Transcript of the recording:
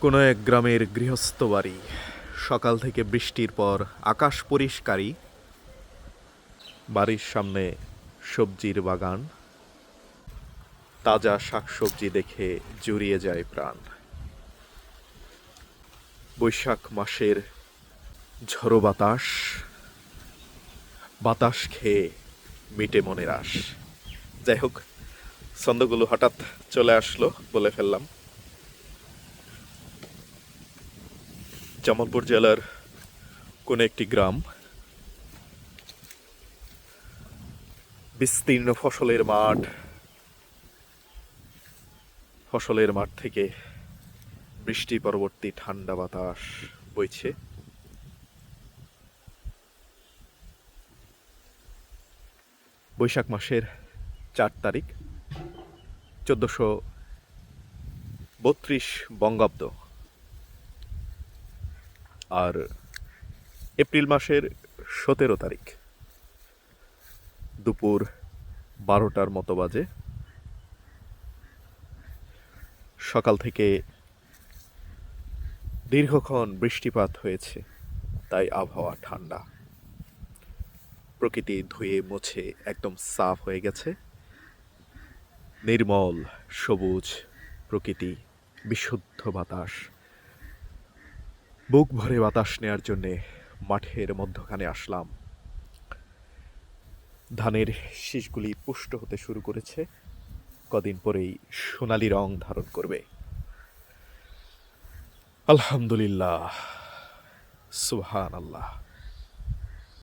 কোনো এক গ্রামের গৃহস্থ বাড়ি। সকাল থেকে বৃষ্টির পর আকাশ পরিষ্কারই। বাড়ির সামনে সবজির বাগান। তাজা শাকসবজি দেখে জুড়িয়ে যায় প্রাণ। বৈশাখ মাসের ঝড়ো বাতাস, বাতাস খেয়ে মিটে মনের আশ। যাই হোক, ছন্দগুলো হঠাৎ চলে আসলো, বলে ফেললাম। জামালপুর জেলার কোন একটি গ্রাম, বিস্তীর্ণ ফসলের মাঠ থেকে বৃষ্টি পরবর্তী ঠান্ডা বাতাস বইছে। বৈশাখ মাসের 4 তারিখ, 1432 বঙ্গাব্দ। আর এপ্রিল মাসের 17 তারিখ, দুপুর 12টার মতো বাজে। সকাল থেকে দীর্ঘক্ষণ বৃষ্টিপাত হয়েছে, তাই আবহাওয়া ঠান্ডা। প্রকৃতি ধুয়ে মুছে একদম সাফ হয়ে গেছে। নির্মল সবুজ প্রকৃতি, বিশুদ্ধ বাতাস। বুক ভরে বাতাস নেয়ার জন্যে মাঠের মধ্যখানে আসলাম। ধানের শীষগুলি পুষ্ট হতে শুরু করেছে, কদিন পরেই সোনালি রং ধারণ করবে। আলহামদুলিল্লাহ, সুবহানাল্লাহ।